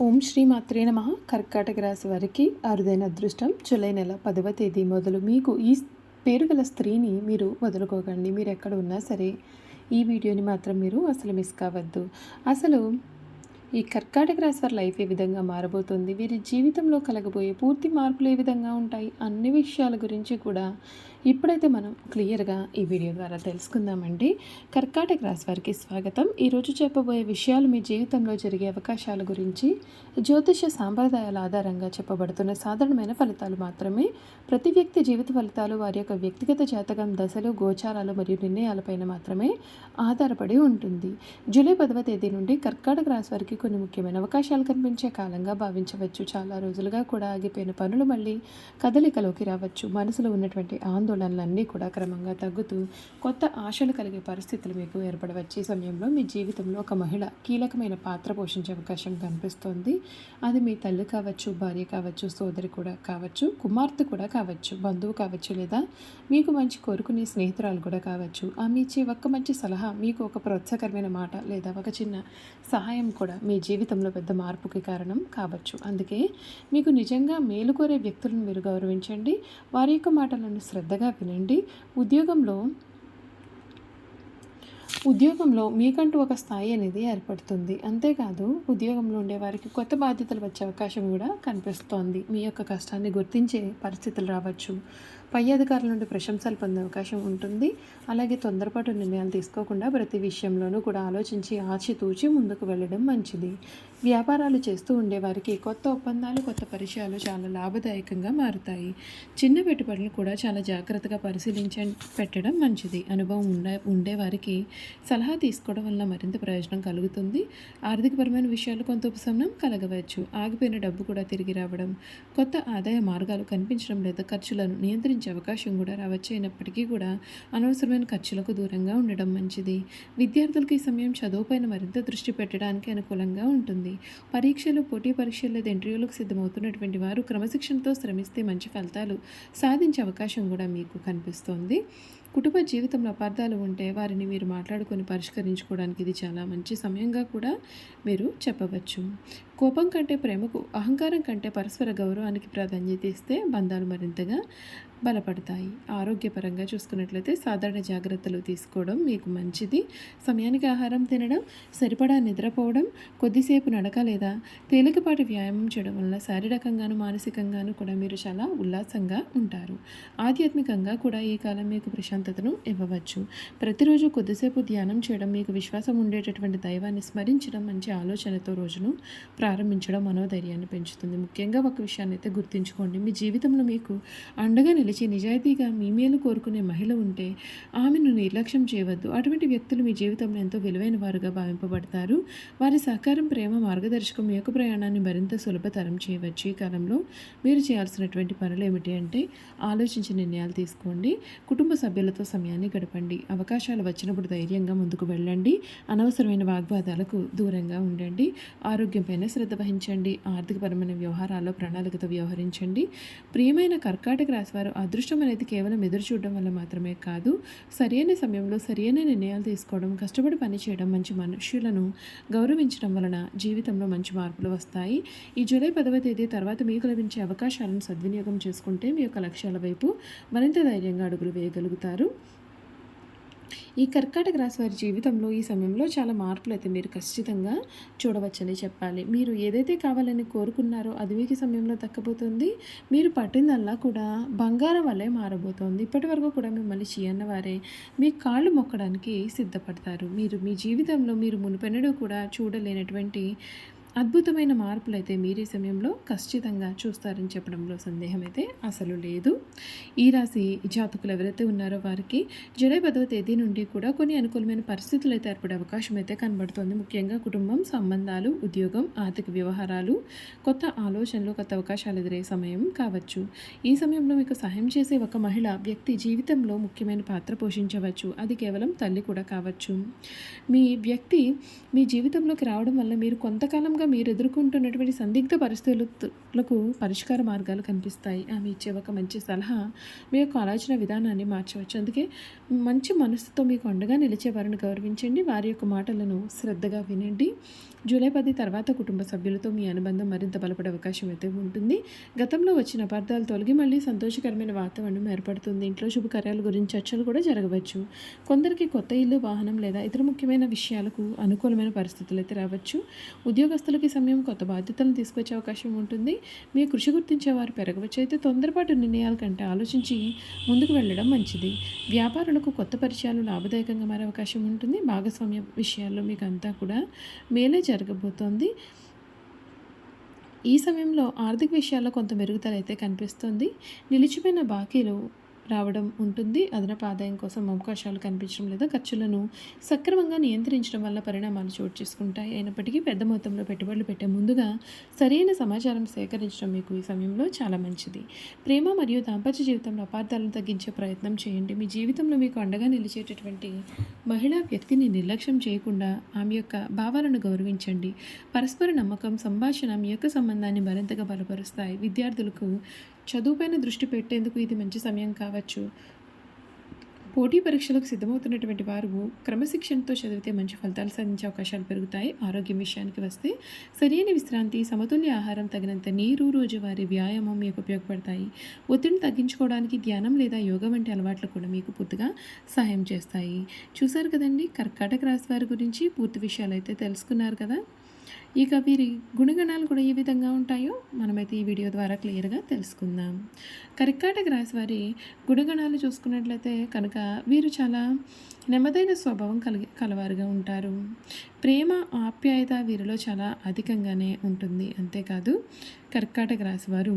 ఓం శ్రీ మాత్రే నమః. కర్కాటక రాశి వారికి అరుదైన అదృష్టం జూలై నెల 10వ తేదీ మొదలు మీకు ఈ పేరు గల స్త్రీని మీరు వదులుకోకండి. మీరు ఎక్కడ ఉన్నా సరే ఈ వీడియోని మాత్రం మీరు అసలు మిస్ కావద్దు. అసలు ఈ కర్కాటక రాశి వారి లైఫ్ ఏ విధంగా మారబోతుంది, వీరి జీవితంలో కలగబోయే పూర్తి మార్పులు ఏ విధంగా ఉంటాయి, అన్ని విషయాల గురించి కూడా ఇప్పుడైతే మనం క్లియర్గా ఈ వీడియో ద్వారా తెలుసుకుందామండి. కర్కాటక రాశి వారికి స్వాగతం. ఈరోజు చెప్పబోయే విషయాలు మీ జీవితంలో జరిగే అవకాశాల గురించి జ్యోతిష సాంప్రదాయాల ఆధారంగా చెప్పబడుతున్న సాధారణమైన ఫలితాలు మాత్రమే. ప్రతి వ్యక్తి జీవిత ఫలితాలు వారి యొక్క వ్యక్తిగత జాతకం, దశలు, గోచారాలు మరియు నిర్ణయాలపైన మాత్రమే ఆధారపడి ఉంటుంది. జూలై 10వ తేదీ నుండి కర్కాటక రాశి వారికి కొన్ని ముఖ్యమైన అవకాశాలు కనిపించే కాలంగా భావించవచ్చు. చాలా రోజులుగా కూడా ఆగిపోయిన పనులు మళ్ళీ కదలికలోకి రావచ్చు. మనసులో ఉన్నటువంటి ఆందోళనలన్నీ కూడా క్రమంగా తగ్గుతూ కొత్త ఆశలు కలిగే పరిస్థితులు మీకు ఏర్పడవచ్చు. ఈ సమయంలో మీ జీవితంలో ఒక మహిళ కీలకమైన పాత్ర పోషించే అవకాశం కనిపిస్తోంది. అది మీ తల్లి కావచ్చు, భార్య కావచ్చు, సోదరి కూడా కావచ్చు, కుమార్తె కూడా కావచ్చు, బంధువు కావచ్చు, లేదా మీకు మంచి కోరుకునే స్నేహితురాలు కూడా కావచ్చు. ఆమె ఇచ్చే ఒక్క మంచి సలహా, మీకు ఒక ప్రోత్సాహకరమైన మాట లేదా ఒక చిన్న సహాయం కూడా మీ జీవితంలో పెద్ద మార్పుకి కారణం కావచ్చు. అందుకే మీకు నిజంగా మేలు కోరే వ్యక్తులను మీరు గౌరవించండి. వారి యొక్క మాటలను శ్రద్ధగా వినండి. ఉద్యోగంలో మీకంటూ ఒక స్థాయి అనేది ఏర్పడుతుంది. అంతేకాదు ఉద్యోగంలో ఉండే వారికి కొత్త బాధ్యతలు వచ్చే అవకాశం కూడా కనిపిస్తోంది. మీ యొక్క కష్టాన్ని గుర్తించే పరిస్థితులు రావచ్చు. పై అధికారుల నుండి ప్రశంసలు పొందే అవకాశం ఉంటుంది. అలాగే తొందరపాటు నిర్ణయాలు తీసుకోకుండా ప్రతి విషయంలోనూ కూడా ఆలోచించి ఆచితూచి ముందుకు వెళ్ళడం మంచిది. వ్యాపారాలు చేస్తూ ఉండేవారికి కొత్త ఒప్పందాలు, కొత్త పరిచయాలు చాలా లాభదాయకంగా మారుతాయి. చిన్న పెట్టుబడులు కూడా చాలా జాగ్రత్తగా పెట్టడం మంచిది. అనుభవం ఉండేవారికి సలహా తీసుకోవడం వల్ల మరింత ప్రయోజనం కలుగుతుంది. ఆర్థికపరమైన విషయాలు కొంత ఉపశమనం కలగవచ్చు. ఆగిపోయిన డబ్బు కూడా తిరిగి రావడం, కొత్త ఆదాయ మార్గాలు కనిపించడం లేదా ఖర్చులను నియంత్రించే అవకాశం కూడా రావచ్చు. అయినప్పటికీ కూడా అనవసరమైన ఖర్చులకు దూరంగా ఉండడం మంచిది. విద్యార్థులకు ఈ సమయం చదువుపైన మరింత దృష్టి పెట్టడానికి అనుకూలంగా ఉంటుంది. పరీక్షలు, పోటీ పరీక్షలు లేదా ఇంటర్వ్యూలకు సిద్ధమవుతున్నటువంటి వారు క్రమశిక్షణతో శ్రమిస్తే మంచి ఫలితాలు సాధించే అవకాశం కూడా మీకు కనిపిస్తోంది. కుటుంబ జీవితంలో అపార్థాలు ఉంటే వారిని మీరు మాట్లాడుకొని పరిష్కరించుకోవడానికి ఇది చాలా మంచి సమయంగా కూడా మీరు చెప్పవచ్చు. కోపం కంటే ప్రేమకు, అహంకారం కంటే పరస్పర గౌరవానికి ప్రాధాన్యత ఇస్తే బంధాలు మరింతగా బలపడతాయి. ఆరోగ్యపరంగా చూసుకున్నట్లయితే సాధారణ జాగ్రత్తలు తీసుకోవడం మీకు మంచిది. సమయానికి ఆహారం తినడం, సరిపడా నిద్రపోవడం, కొద్దిసేపు నడక లేదా తేలికపాటి వ్యాయామం చేయడం వల్ల శారీరకంగాను మానసికంగాను కూడా మీరు చాలా ఉల్లాసంగా ఉంటారు. ఆధ్యాత్మికంగా కూడా ఈ కాలం మీకు ప్రశాంతతను ఇవ్వవచ్చు. ప్రతిరోజు కొద్దిసేపు ధ్యానం చేయడం, మీకు విశ్వాసం ఉండేటటువంటి దైవాన్ని స్మరించడం మంచి ఆలోచనతో రోజును ప్రారంభించడం మనోధైర్యాన్ని పెంచుతుంది. ముఖ్యంగా ఒక విషయాన్ని అయితే గుర్తుంచుకోండి. మీ జీవితంలో మీకు అండగా నిలిచి నిజాయితీగా మీ మేలు కోరుకునే మహిళ ఉంటే ఆమెను నిర్లక్ష్యం చేయవద్దు. అటువంటి వ్యక్తులు మీ జీవితంలో ఎంతో విలువైన వారుగా భావింపబడతారు. వారి సహకారం, ప్రేమ, మార్గదర్శకం మీ యొక్క ప్రయాణాన్ని మరింత సులభతరం చేయవచ్చు. ఈ కాలంలో మీరు చేయాల్సినటువంటి పనులు ఏమిటి అంటే ఆలోచించి నిర్ణయాలు తీసుకోండి. కుటుంబ సభ్యులతో సమయాన్ని గడపండి. అవకాశాలు వచ్చినప్పుడు ధైర్యంగా ముందుకు వెళ్ళండి. అనవసరమైన వాగ్వాదాలకు దూరంగా ఉండండి. ఆరోగ్యంపైన శ్రద్ధ వహించండి. ఆర్థికపరమైన వ్యవహారాల్లో ప్రణాళికతో వ్యవహరించండి. ప్రియమైన కర్కాటక రాశి వారు అదృష్టం అనేది కేవలం ఎదురు చూడడం వల్ల మాత్రమే కాదు, సరైన సమయంలో సరైన నిర్ణయాలు తీసుకోవడం, కష్టపడి పనిచేయడం, మంచి మనుషులను గౌరవించడం వలన జీవితంలో మంచి మార్పులు వస్తాయి. ఈ జూలై 10వ తేదీ తర్వాత మీకు లభించే అవకాశాలను సద్వినియోగం చేసుకుంటే మీ యొక్క లక్ష్యాల వైపు మరింత ధైర్యంగా అడుగులు వేయగలుగుతారు. ఈ కర్కాటక రాశి వారి జీవితంలో ఈ సమయంలో చాలా మార్పులు అయితే మీరు ఖచ్చితంగా చూడవచ్చని చెప్పాలి. మీరు ఏదైతే కావాలని కోరుకున్నారో అది మీకు సమయంలో దక్కబోతుంది. మీరు పట్టిందల్లా కూడా బంగారం వల్లే మారబోతోంది. ఇప్పటి వరకు కూడా మిమ్మల్ని చేయన్న వారే మీ కాళ్ళు మొక్కడానికి సిద్ధపడతారు. మీరు మీ జీవితంలో మీరు మునుపెన్నడూ కూడా చూడలేనటువంటి అద్భుతమైన మార్పులు అయితే మీరు ఈ సమయంలో ఖచ్చితంగా చూస్తారని చెప్పడంలో సందేహం అయితే అసలు లేదు. ఈ రాశి జాతకులు ఎవరైతే ఉన్నారో వారికి జూలై 10వ తేదీ నుండి కూడా కొన్ని అనుకూలమైన పరిస్థితులు అయితే ఏర్పడే అవకాశం అయితే కనబడుతుంది. ముఖ్యంగా కుటుంబం, సంబంధాలు, ఉద్యోగం, ఆర్థిక వ్యవహారాలు, కొత్త ఆలోచనలు, కొత్త అవకాశాలు ఎదురయ్యే సమయం కావచ్చు. ఈ సమయంలో మీకు సహాయం చేసే ఒక మహిళ వ్యక్తి జీవితంలో ముఖ్యమైన పాత్ర పోషించవచ్చు. అది కేవలం తల్లి కూడా కావచ్చు. మీ వ్యక్తి మీ జీవితంలోకి రావడం వల్ల మీరు కొంతకాలంగా ముఖ్యంగా మీరు ఎదుర్కొంటున్నటువంటి సందిగ్ధ పరిస్థితులకు పరిష్కార మార్గాలు కనిపిస్తాయి. ఆమె ఇచ్చే ఒక మంచి సలహా మీ యొక్క ఆలోచన విధానాన్ని మార్చవచ్చు. అందుకే మంచి మనసుతో మీకు అండగా నిలిచే వారిని గౌరవించండి. వారి యొక్క మాటలను శ్రద్ధగా వినండి. జూలై 10 తర్వాత కుటుంబ సభ్యులతో మీ అనుబంధం మరింత బలపడే అవకాశం అయితే ఉంటుంది. గతంలో వచ్చిన అపార్థాలు తొలగి మళ్ళీ సంతోషకరమైన వాతావరణం ఏర్పడుతుంది. ఇంట్లో శుభకార్యాల గురించి చర్చలు కూడా జరగవచ్చు. కొందరికి కొత్త ఇల్లు, వాహనం లేదా ఇతర ముఖ్యమైన విషయాలకు అనుకూలమైన పరిస్థితులు అయితే రావచ్చు. ఉద్యోగస్తులకి సమయం కొత్త బాధ్యతలను తీసుకొచ్చే అవకాశం ఉంటుంది. మీ కృషి గుర్తించే వారు పెరగవచ్చు. అయితే తొందరపాటు నిర్ణయాల కంటే ఆలోచించి ముందుకు వెళ్ళడం మంచిది. వ్యాపారులకు కొత్త పరిచయాలు లాభదాయకంగా మారే అవకాశం ఉంటుంది. భాగస్వామ్య విషయాల్లో మీకు అంతా కూడా మేలే జరగబోతోంది. ఈ సమయంలో ఆర్థిక విషయాల్లో కొంత మెరుగుదల అయితే కనిపిస్తుంది. నిలిచిపోయిన బాకీలు రావడం ఉంటుంది. అదనపు ఆదాయం కోసం అవకాశాలు కనిపించడం లేదా ఖర్చులను సక్రమంగా నియంత్రించడం వల్ల పరిణామాలు చోటు చేసుకుంటాయి. అయినప్పటికీ పెద్ద మొత్తంలో పెట్టుబడులు పెట్టే ముందుగా సరైన సమాచారం సేకరించడం మీకు ఈ సమయంలో చాలా మంచిది. ప్రేమ మరియు దాంపత్య జీవితంలో అపార్థాలను తగ్గించే ప్రయత్నం చేయండి. మీ జీవితంలో మీకు అండగా నిలిచేటటువంటి మహిళా వ్యక్తిని నిర్లక్ష్యం చేయకుండా ఆమె యొక్క భావాలను గౌరవించండి. పరస్పర నమ్మకం, సంభాషణ మీ యొక్క సంబంధాన్ని మరింతగా బలపరుస్తాయి. విద్యార్థులకు చదువుపైన దృష్టి పెట్టేందుకు ఇది మంచి సమయం కావచ్చు. పోటీ పరీక్షలకు సిద్ధమవుతున్నటువంటి వారు క్రమశిక్షణతో చదివితే మంచి ఫలితాలు సాధించే అవకాశాలు పెరుగుతాయి. ఆరోగ్యం విషయానికి వస్తే సరైన విశ్రాంతి, సమతుల్య ఆహారం, తగినంత నీరు, రోజువారీ వ్యాయామం మీకు ఉపయోగపడతాయి. ఒత్తిడిని తగ్గించుకోవడానికి ధ్యానం లేదా యోగా వంటి అలవాట్లు కూడా మీకు పూర్తిగా సహాయం చేస్తాయి. చూసారు కదండి, కర్కాటక రాశి వారి గురించి పూర్తి విషయాలు అయితే తెలుసుకున్నారు కదా. ఇక వీరి గుణగణాలు కూడా ఏ విధంగా ఉంటాయో మనమైతే ఈ వీడియో ద్వారా క్లియర్గా తెలుసుకుందాం. కర్కాటక రాశి వారి గుణగణాలు చూసుకున్నట్లయితే కనుక వీరు చాలా నెమ్మదైన స్వభావం కలవారుగా ఉంటారు. ప్రేమ, ఆప్యాయత వీరిలో చాలా అధికంగానే ఉంటుంది. అంతేకాదు కర్కాటక రాశి వారు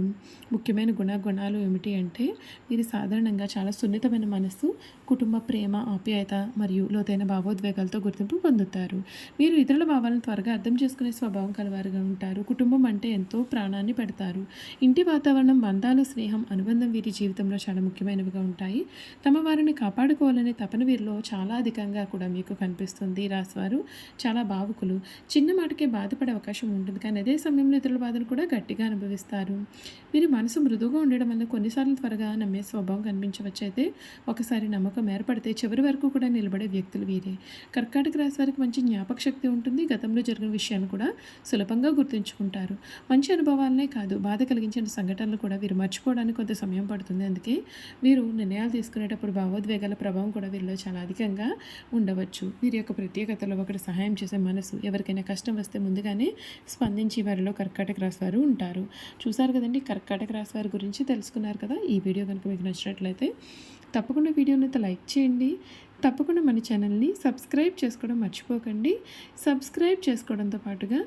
ముఖ్యమైన గుణాలు ఏమిటి అంటే వీరు సాధారణంగా చాలా సున్నితమైన మనస్సు, కుటుంబ ప్రేమ, ఆప్యాయత మరియు లోతైన భావోద్వేగాలతో గుర్తింపు పొందుతారు. వీరు ఇతరుల భావాలను త్వరగా అర్థం చేసుకునే స్వభావం కలవారుగా ఉంటారు. కుటుంబం అంటే ఎంతో ప్రాణాన్ని పెడతారు. ఇంటి వాతావరణం, బంధాలు, స్నేహం, అనుబంధం వీరి జీవితంలో చాలా ముఖ్యమైనవిగా ఉంటాయి. తమ వారిని కాపాడుకోవాలనే తపన వీరిలో చాలా అధికంగా కూడా మీకు కనిపిస్తుంది. రాశివారు చాలా భావుకులు. చిన్న మాటకే బాధపడే అవకాశం ఉంటుంది, కానీ అదే సమయంలో ఇతరుల బాధను కూడా గట్టిగా అనుభవిస్తారు. వీరి మనసు మృదువుగా ఉండడం వల్ల కొన్నిసార్లు త్వరగా నమ్మే స్వభావం కనిపించవచ్చు. అయితే ఒకసారి నమ్మకం ఏర్పడితే చివరి వరకు కూడా నిలబడే వ్యక్తులు వీరే. కర్కాటక రాశి వారికి మంచి జ్ఞాపక శక్తి ఉంటుంది. గతంలో జరిగిన విషయాన్ని కూడా సులభంగా గుర్తుంచుకుంటారు. మంచి అనుభవాలనే కాదు, బాధ కలిగించిన సంఘటనలు కూడా వీరు మర్చిపోవడానికి కొంత సమయం పడుతుంది. అందుకే వీరు నిర్ణయాలు తీసుకునేటప్పుడు భావోద్వేగాల ప్రభావం కూడా వీరిలో చాలా అధికంగా ఉండవచ్చు. వీరి యొక్క ప్రత్యేకతలో ఒకటి సహాయం చేసే మనసు. ఎవరికైనా కష్టం వస్తే ముందుగానే స్పందించి వారిలో కర్కాటక రాశి వారు ఉంటారు. చూసారు కదండి, కర్కాటక రాశి వారి గురించి తెలుసుకున్నారు కదా. ఈ వీడియో కనుక మీకు నచ్చినట్లయితే తప్పకుండా వీడియోని అయితే లైక్ చేయండి. తప్పకుండా మన ఛానల్ని సబ్స్క్రైబ్ చేసుకోవడం మర్చిపోకండి. సబ్స్క్రైబ్ చేసుకోవడంతో పాటుగా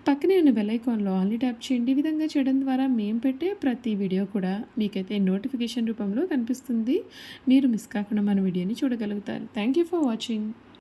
పక్కనే ఉన్న బెల్ ఐకాన్లో ఆల్ని ట్యాప్ చేయండి. ఈ విధంగా చేయడం ద్వారా మేము పెట్టే ప్రతి వీడియో కూడా మీకైతే నోటిఫికేషన్ రూపంలో కనిపిస్తుంది. మీరు మిస్ కాకుండా మన వీడియోని చూడగలుగుతారు. Thank you for watching.